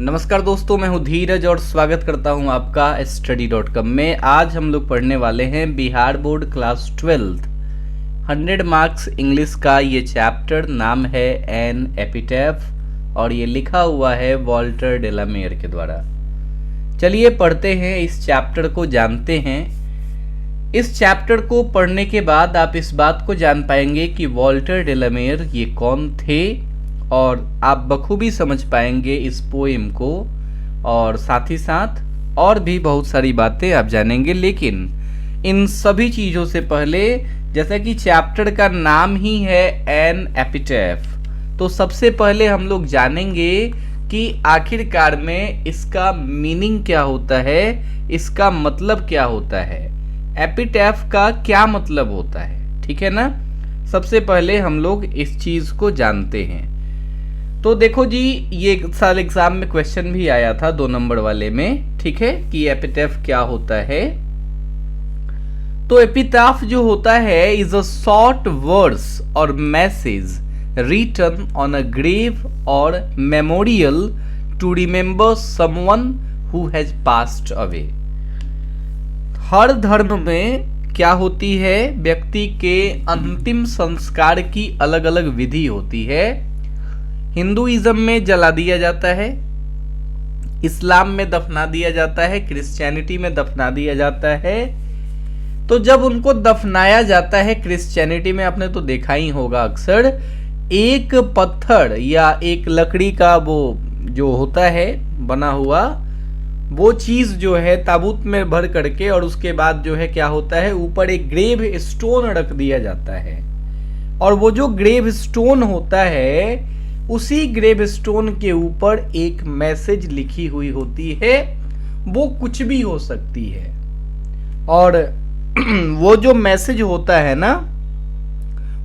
नमस्कार दोस्तों, मैं हूं धीरज और स्वागत करता हूं आपका study.com में। आज हम लोग पढ़ने वाले हैं Bihar board class 12 100 marks English का ये चैप्टर। नाम है एन एपिटैफ और ये लिखा हुआ है वॉल्टर डेलामेयर के द्वारा। चलिए पढ़ते हैं, इस चैप्टर को जानते हैं। इस चैप्टर को पढ़ने के बाद आप इस बात को जान पाएंगे कि वॉल्टर डेलामेयर ये कौन थे और आप बखूबी समझ पाएंगे इस पोएम को, और साथ ही साथ और भी बहुत सारी बातें आप जानेंगे। लेकिन इन सभी चीज़ों से पहले, जैसा कि चैप्टर का नाम ही है एन एपिटैफ, तो सबसे पहले हम लोग जानेंगे कि आखिरकार में इसका मीनिंग क्या होता है, इसका मतलब क्या होता है, एपिटैफ का क्या मतलब होता है। ठीक है ना। सबसे पहले हम लोग इस चीज़ को जानते हैं। तो देखो जी, ये साल एग्जाम में क्वेश्चन भी आया था 2 नंबर वाले में, ठीक है, कि एपिटैफ क्या होता है। तो एपिटाफ जो होता है is a short words or message written on a grave or memorial to remember someone who has passed away. हर धर्म में क्या होती है, व्यक्ति के अंतिम संस्कार की अलग अलग विधि होती है। हिंदुइज्म में जला दिया जाता है, इस्लाम में दफना दिया जाता है, क्रिश्चियनिटी में दफना दिया जाता है। तो जब उनको दफनाया जाता है क्रिश्चियनिटी में, आपने तो देखा ही होगा अक्सर, एक पत्थर या एक लकड़ी का वो जो होता है बना हुआ, वो चीज जो है ताबूत में भर करके, और उसके बाद जो है क्या होता है, ऊपर एक ग्रेव स्टोन रख दिया जाता है। और वो जो ग्रेव स्टोन होता है, उसी ग्रेव स्टोन के ऊपर एक मैसेज लिखी हुई होती है। वो कुछ भी हो सकती है, और वो जो मैसेज होता है ना,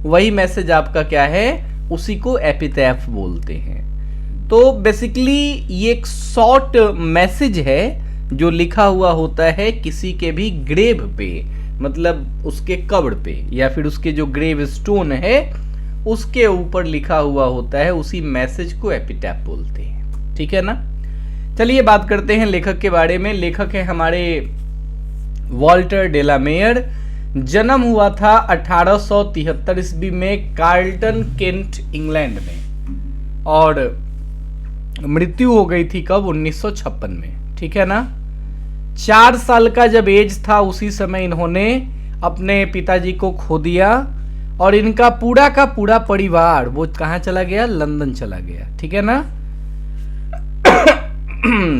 वही मैसेज आपका क्या है, उसी को एपिटैफ बोलते हैं। तो बेसिकली ये एक शॉर्ट मैसेज है जो लिखा हुआ होता है किसी के भी ग्रेव पे, मतलब उसके कब्र पे, या फिर उसके जो ग्रेव स्टोन है उसके ऊपर लिखा हुआ होता है, उसी मैसेज को एपिटैफ बोलते हैं। ठीक है ना। चलिए बात करते हैं लेखक के बारे में। लेखक है हमारे वॉल्टर डेलामेयर। जन्म हुआ था 1873 ईस्वी में कार्लटन, केंट, इंग्लैंड में, और मृत्यु हो गई थी कब, 1956 में। ठीक है ना। 4 साल का जब एज था उसी समय इन्होंने अपने पिताजी को खो दिया, और इनका पूरा का पूरा परिवार वो कहाँ चला गया, लंदन चला गया। ठीक है ना।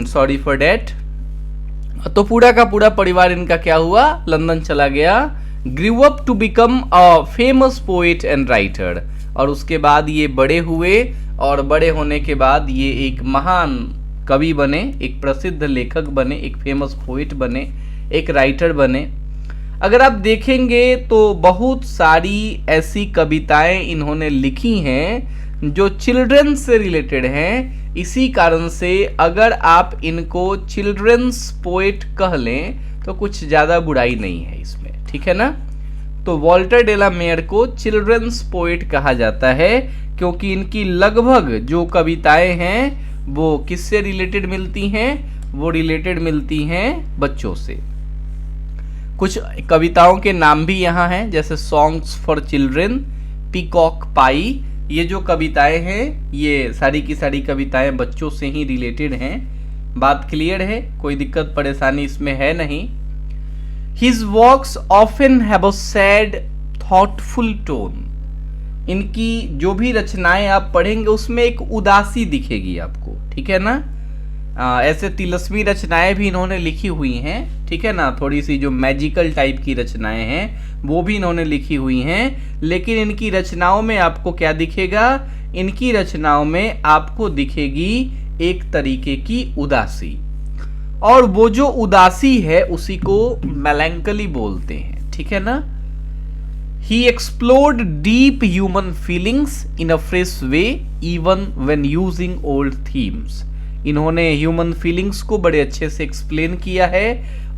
Sorry for date. तो पूरा का पूरा परिवार इनका क्या हुआ, लंदन चला गया। Grew up to become a famous poet and writer. और उसके बाद ये बड़े हुए, और बड़े होने के बाद ये एक महान कवि बने, एक प्रसिद्ध लेखक बने, एक फेमस पोएट बने, एक राइटर बने। अगर आप देखेंगे तो बहुत सारी ऐसी कविताएं इन्होंने लिखी हैं जो चिल्ड्रंस से रिलेटेड हैं। इसी कारण से अगर आप इनको चिल्ड्रंस पोएट कह लें तो कुछ ज़्यादा बुराई नहीं है इसमें। ठीक है ना। तो वॉल्टर डेलामेयर को चिल्ड्रंस पोएट कहा जाता है, क्योंकि इनकी लगभग जो कविताएं हैं वो किससे रिलेटेड मिलती हैं, वो रिलेटेड मिलती हैं बच्चों से। कुछ कविताओं के नाम भी यहाँ हैं, जैसे सॉन्ग्स फॉर चिल्ड्रन, पीकॉक पाई। ये जो कविताएं हैं ये सारी की सारी कविताएं बच्चों से ही रिलेटेड हैं। बात क्लियर है, कोई दिक्कत परेशानी इसमें है नहीं। His works often have a sad thoughtful tone. इनकी जो भी रचनाएं आप पढ़ेंगे उसमें एक उदासी दिखेगी आपको। ठीक है ना। ऐसे तिलस्मी रचनाएं भी इन्होंने लिखी हुई हैं। ठीक है ना। थोड़ी सी जो मैजिकल टाइप की रचनाएं हैं वो भी इन्होंने लिखी हुई हैं, लेकिन इनकी रचनाओं में आपको क्या दिखेगा, इनकी रचनाओं में आपको दिखेगी एक तरीके की उदासी, और वो जो उदासी है उसी को मेलैंकली बोलते हैं। ठीक है ना। He explored deep human feelings in a fresh way even when using old themes. इन्होंने ह्यूमन फीलिंग्स को बड़े अच्छे से एक्सप्लेन किया है,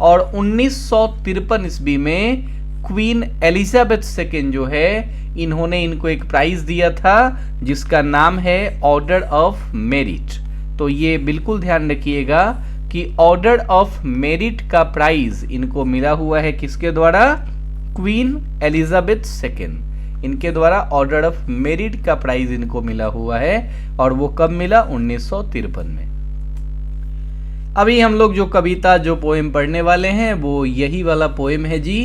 और 1953 ईस्वी में क्वीन एलिजाबेथ सेकेंड जो है, इन्होंने इनको एक प्राइज दिया था जिसका नाम है ऑर्डर ऑफ मेरिट। तो ये बिल्कुल ध्यान रखिएगा कि ऑर्डर ऑफ मेरिट का प्राइज इनको मिला हुआ है किसके द्वारा? क्वीन एलिजाबेथ सेकेंड, इनके द्वारा ऑर्डर ऑफ मेरिट का प्राइज इनको मिला हुआ है। और वो कब मिला? 1953 में। अभी हम लोग जो कविता जो पोएम पढ़ने वाले हैं वो यही वाला पोएम है जी।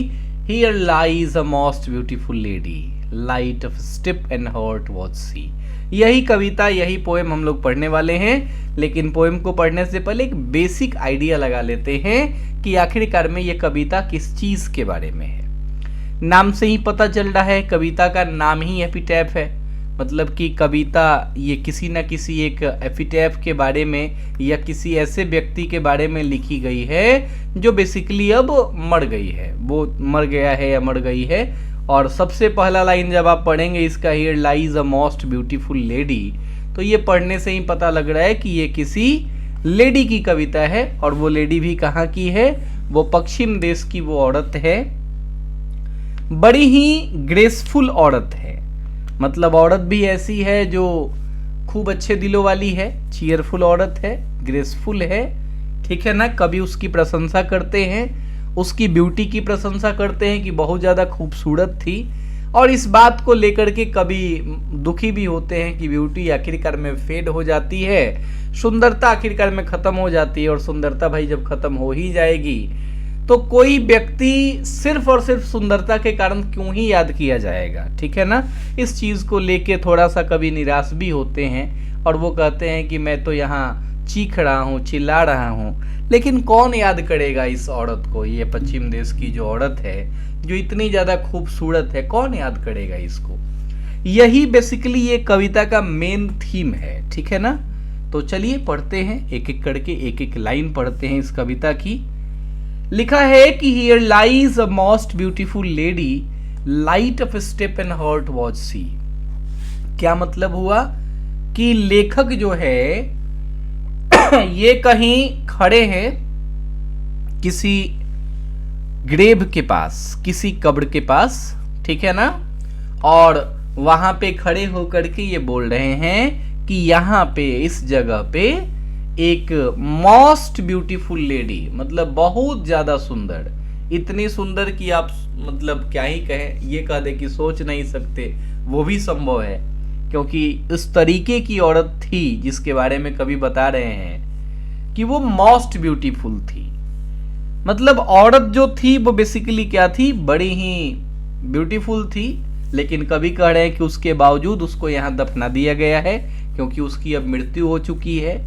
Here lies a most beautiful lady, light of step and heart was she. यही कविता, यही पोएम हम लोग पढ़ने वाले हैं। लेकिन पोएम को पढ़ने से पहले एक बेसिक आइडिया लगा लेते हैं कि आखिरकार में ये कविता किस चीज के बारे में है। नाम से ही पता चल रहा है, कविता का नाम ही एपिटैफ है। मतलब कि कविता ये किसी न किसी एक एपिटैफ के बारे में या किसी ऐसे व्यक्ति के बारे में लिखी गई है जो बेसिकली अब मर गई है, वो मर गया है या मर गई है। और सबसे पहला लाइन जब आप पढ़ेंगे इसका, here lies a most beautiful lady, तो ये पढ़ने से ही पता लग रहा है कि ये किसी लेडी की कविता है। और वो लेडी भी कहाँ की है? वो पश्चिम देश की वो औरत है। बड़ी ही ग्रेसफुल औरत है, मतलब औरत भी ऐसी है जो खूब अच्छे दिलों वाली है, चीयरफुल औरत है, ग्रेसफुल है, ठीक है ना। कभी उसकी प्रशंसा करते हैं, उसकी ब्यूटी की प्रशंसा करते हैं कि बहुत ज़्यादा खूबसूरत थी। और इस बात को लेकर के कभी दुखी भी होते हैं कि ब्यूटी आखिरकार में फेड हो जाती है, सुंदरता आखिरकार में ख़त्म हो जाती है। और सुंदरता भाई जब ख़त्म हो ही जाएगी तो कोई व्यक्ति सिर्फ और सिर्फ सुंदरता के कारण क्यों ही याद किया जाएगा, ठीक है ना। इस चीज़ को लेके थोड़ा सा कभी निराश भी होते हैं और वो कहते हैं कि मैं तो यहाँ चीख रहा हूँ, चिल्ला रहा हूँ, लेकिन कौन याद करेगा इस औरत को? ये पश्चिम देश की जो औरत है जो इतनी ज़्यादा खूबसूरत है, कौन याद करेगा इसको? यही बेसिकली ये कविता का मेन थीम है, ठीक है ना। तो चलिए पढ़ते हैं, एक एक करके एक एक लाइन पढ़ते हैं इस कविता की। लिखा है कि here lies a most beautiful lady, light of step and heart was she. क्या मतलब हुआ कि लेखक जो है ये कहीं खड़े हैं किसी ग्रेव के पास, किसी कब्र के पास, ठीक है ना। और वहां पे खड़े होकर के ये बोल रहे हैं कि यहाँ पे इस जगह पे एक मोस्ट ब्यूटीफुल लेडी, मतलब बहुत ज्यादा सुंदर, इतनी सुंदर कि आप मतलब क्या ही कहें, ये कह दे कि सोच नहीं सकते, वो भी संभव है। क्योंकि इस तरीके की औरत थी जिसके बारे में कवि बता रहे हैं कि वो मोस्ट ब्यूटीफुल थी। मतलब औरत जो थी वो बेसिकली क्या थी? बड़ी ही ब्यूटीफुल थी। लेकिन कवि कह रहे हैं कि उसके बावजूद उसको यहाँ दफना दिया गया है क्योंकि उसकी अब मृत्यु हो चुकी है।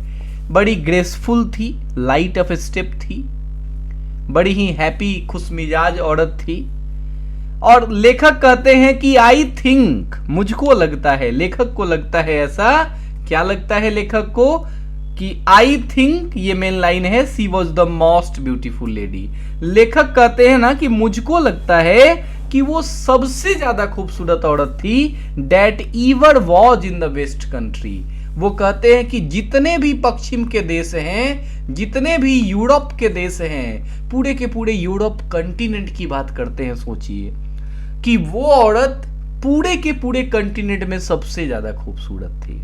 बड़ी ग्रेसफुल थी, लाइट ऑफ स्टेप थी, बड़ी ही हैप्पी खुशमिजाज औरत थी। और लेखक कहते हैं कि आई थिंक, मुझको लगता है, लेखक को लगता है ऐसा। क्या लगता है लेखक को? कि आई थिंक, ये मेन लाइन है, she was the most beautiful lady. लेखक कहते हैं ना कि मुझको लगता है कि वो सबसे ज्यादा खूबसूरत औरत थी, that ever was in the west country. वो कहते हैं कि जितने भी पश्चिम के देश हैं, जितने भी यूरोप के देश हैं, पूरे के पूरे यूरोप कंटिनेंट की बात करते हैं। सोचिए कि वो औरत पूरे के पूरे कंटिनेंट में सबसे ज्यादा खूबसूरत थी।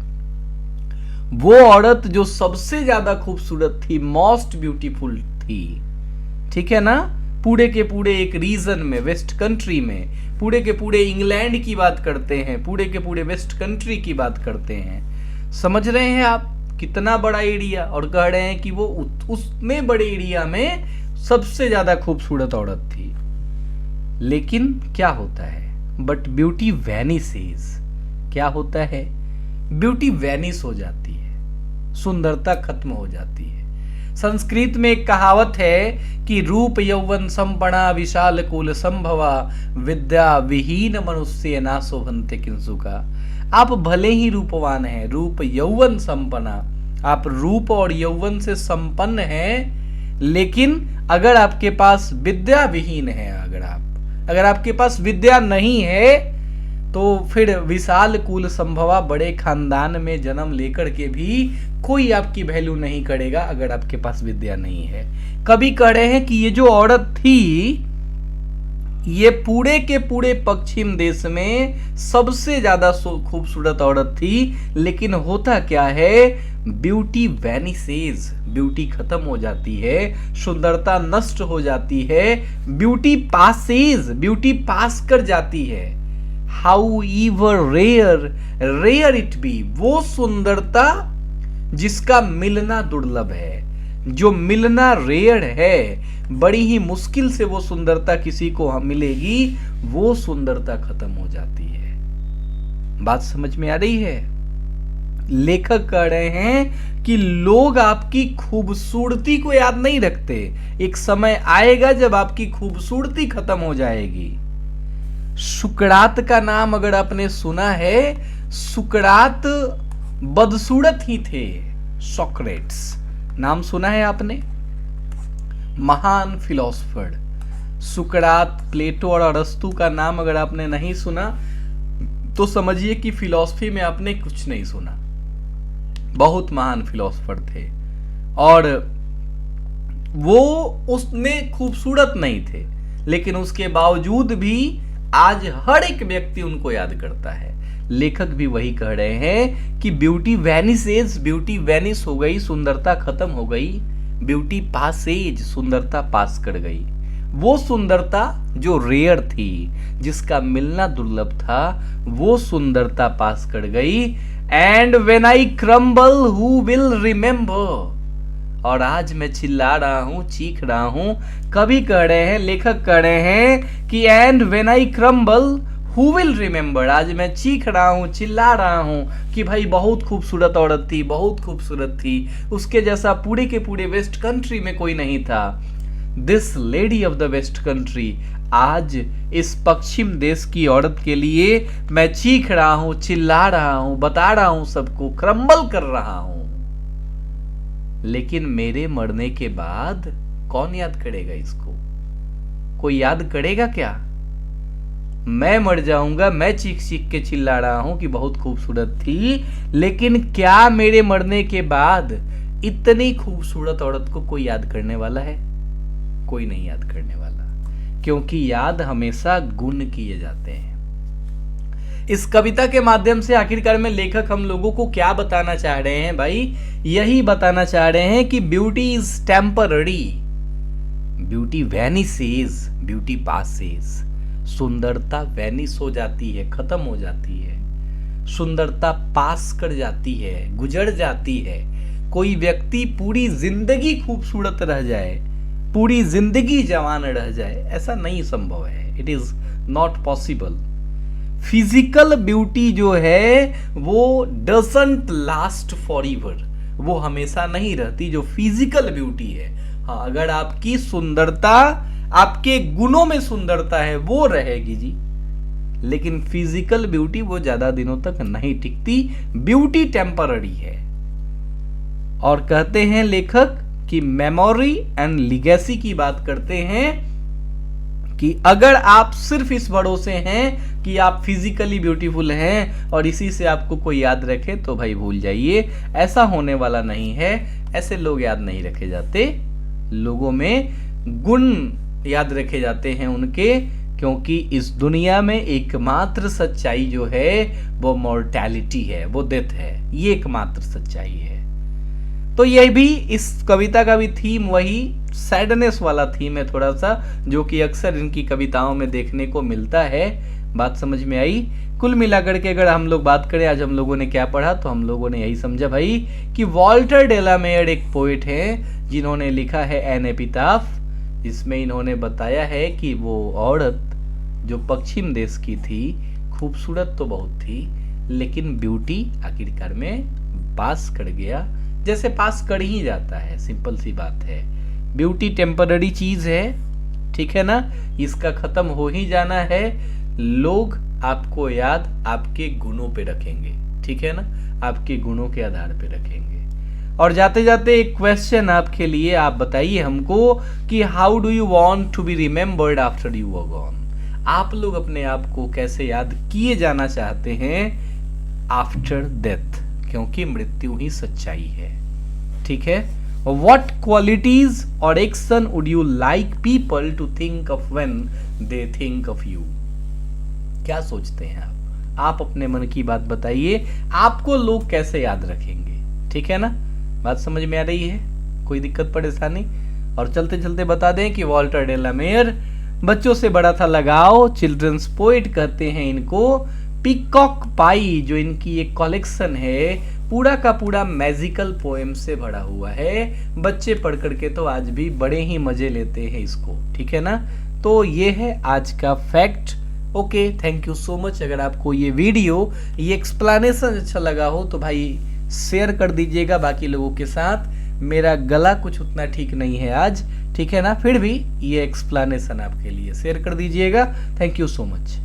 वो औरत जो सबसे ज्यादा खूबसूरत थी, मोस्ट ब्यूटीफुल थी, ठीक है ना। पूरे के पूरे एक रीजन में, वेस्ट कंट्री में, पूरे के पूरे इंग्लैंड की बात करते हैं, पूरे के पूरे वेस्ट कंट्री की बात करते हैं। समझ रहे हैं आप कितना बड़ा एरिया? और कह रहे हैं कि वो उतने बड़े एरिया में सबसे ज्यादा खूबसूरत औरत थी। लेकिन क्या होता है? But beauty vanishes. क्या होता है? ब्यूटी वैनिस हो जाती है, सुंदरता खत्म हो जाती है। संस्कृत में एक कहावत है कि रूप यौवन संपणा विशाल कुल संभवा, विद्या विहीन मनुष्य ना शोभन्ते किंसुका। आप भले ही रूपवान हैं, रूप यौवन संपन्ना, आप रूप और यौवन से संपन्न हैं, लेकिन अगर आपके पास विद्या विहीन है, अगर आपके पास विद्या नहीं है, तो फिर विशाल कुल संभवा, बड़े खानदान में जन्म लेकर के भी कोई आपकी वैल्यू नहीं करेगा अगर आपके पास विद्या नहीं है। कभी कह रहे हैं कि ये जो औरत थी ये पूरे के पूरे पश्चिम देश में सबसे ज्यादा खूबसूरत औरत थी, लेकिन होता क्या है, ब्यूटी वैनिसेज, ब्यूटी खत्म हो जाती है, सुंदरता नष्ट हो जाती है, ब्यूटी पासेज, ब्यूटी पास कर जाती है। However rare it be, वो सुंदरता जिसका मिलना दुर्लभ है, जो मिलना रेयर है, बड़ी ही मुश्किल से वो सुंदरता किसी को मिलेगी, वो सुंदरता खत्म हो जाती है। बात समझ में आ रही है? लेखक कह रहे हैं कि लोग आपकी खूबसूरती को याद नहीं रखते, एक समय आएगा जब आपकी खूबसूरती खत्म हो जाएगी। सुकरात का नाम अगर आपने सुना है, सुकरात बदसूरत ही थे। सोक्रेट्स नाम सुना है आपने? महान फिलोसोफर सुकरात, प्लेटो और अरस्तु का नाम अगर आपने नहीं सुना तो समझिए कि फिलॉसफी में आपने कुछ नहीं सुना। बहुत महान फिलोसोफर थे और वो उसने खूबसूरत नहीं थे, लेकिन उसके बावजूद भी आज हर एक व्यक्ति उनको याद करता है। लेखक भी वही कह रहे हैं कि ब्यूटी वैनिसेज, ब्यूटी वैनिस हो गई, सुंदरता खत्म हो गई, ब्यूटी पासेज, सुंदरता पास कर गई। वो सुंदरता जो रेयर थी, जिसका मिलना दुर्लभ था, वो सुंदरता पास कर गई। And when I crumble who will remember, और आज मैं चिल्ला रहा हूं, चीख रहा हूं। कवि कह रहे हैं, लेखक कह रहे हैं कि and when I crumble who will remember, आज मैं चीख रहा हूं, चिल्ला रहा हूं कि भाई बहुत खूबसूरत औरत थी, बहुत खूबसूरत थी, उसके जैसा पूरे के पूरे वेस्ट कंट्री में कोई नहीं था। This lady of the west country, आज इस पश्चिम देश की औरत के लिए मैं चीख रहा हूं, चिल्ला रहा हूं, बता रहा हूं, सबको क्रम्बल कर रहा हूं। लेकिन मेरे मरने के बाद कौन याद करेगा इसको? कोई याद करेगा क्या? मैं मर जाऊंगा, मैं चीख चीख के चिल्ला रहा हूं कि बहुत खूबसूरत थी, लेकिन क्या मेरे मरने के बाद इतनी खूबसूरत औरत को कोई याद करने वाला है? कोई नहीं याद करने वाला, क्योंकि याद हमेशा गुण किए जाते हैं। इस कविता के माध्यम से आखिरकार में लेखक हम लोगों को क्या बताना चाह रहे हैं भाई? यही बताना चाह रहे हैं कि beauty is temporary, beauty vanishes, beauty passes. सुंदरता वैनिस हो जाती है, खत्म हो जाती है, सुंदरता पास कर जाती है, गुजर जाती है। कोई व्यक्ति पूरी जिंदगी खूबसूरत रह जाए, पूरी जिंदगी जवान रह जाए, ऐसा नहीं संभव है। It is not possible. Physical beauty जो है वो डजंट लास्ट फॉरएवर, वो हमेशा नहीं रहती जो फिजिकल ब्यूटी है। हाँ, अगर आपकी सुंदरता, आपके गुणों में सुंदरता है, वो रहेगी जी, लेकिन फिजिकल ब्यूटी वो ज्यादा दिनों तक नहीं टिकती। ब्यूटी टेम्पररी है। और कहते हैं लेखक कि मेमोरी एंड लिगेसी की बात करते हैं कि अगर आप सिर्फ इस भरोसे हैं कि आप फिजिकली ब्यूटीफुल हैं और इसी से आपको कोई याद रखे, तो भाई भूल जाइए, ऐसा होने वाला नहीं है। ऐसे लोग याद नहीं रखे जाते, लोगों में गुण याद रखे जाते हैं उनके, क्योंकि इस दुनिया में एकमात्र सच्चाई जो है वो मॉर्टैलिटी है, वो डेथ है, ये एकमात्र सच्चाई है। तो यह भी इस कविता का भी थीम वही सैडनेस वाला थीम है थोड़ा सा, जो कि अक्सर इनकी कविताओं में देखने को मिलता है। बात समझ में आई? कुल मिलाकर के अगर हम लोग बात करें, आज हम लोगों ने क्या पढ़ा, तो हम लोगों ने यही समझा भाई कि वॉल्टर डेलामेयर एक पोइट है जिन्होंने लिखा है एन एपिटाफ, जिसमें इन्होंने बताया है कि वो औरत जो पश्चिम देश की थी, खूबसूरत तो बहुत थी, लेकिन ब्यूटी आखिरकार में पास कर गया, जैसे पास कर ही जाता है। सिंपल सी बात है, ब्यूटी टेम्पररी चीज है, ठीक है ना, इसका खत्म हो ही जाना है। लोग आपको याद आपके गुणों पे रखेंगे, ठीक है ना, आपके गुणों के आधार पे रखेंगे। और जाते जाते एक क्वेश्चन आपके लिए, आप बताइए हमको कि how do you want to be remembered after you are gone? आप लोग अपने आप को कैसे याद किए जाना चाहते हैं आफ्टर डेथ? क्योंकि मृत्यु ही सच्चाई है, ठीक है। व्हाट क्वालिटीज और action would you like people to think of when they think of you? क्या सोचते हैं आप अपने मन की बात बताइए, आपको लोग कैसे याद रखेंगे? ठीक है ना, बात समझ में आ रही है? कोई दिक्कत परेशानी? और चलते चलते बता दें कि वॉल्टर डेलामेयर बच्चों से बड़ा था लगाव, चिल्ड्रंस पोएट कहते हैं इनको। पीकॉक पाई जो इनकी एक कलेक्शन है, पूरा का पूरा मैजिकल पोएम से भरा हुआ है। बच्चे पढ़ करके तो आज भी बड़े ही मजे लेते हैं इसको, ठीक है ना। तो ये है आज का fact. Okay, thank you so much. अगर आपको ये वीडियो, ये एक्सप्लेनेशन अच्छा लगा हो तो भाई शेयर कर दीजिएगा बाकी लोगों के साथ। मेरा गला कुछ उतना ठीक नहीं है आज, ठीक है ना, फिर भी ये एक्सप्लेनेशन आपके लिए शेयर कर दीजिएगा। Thank you so much.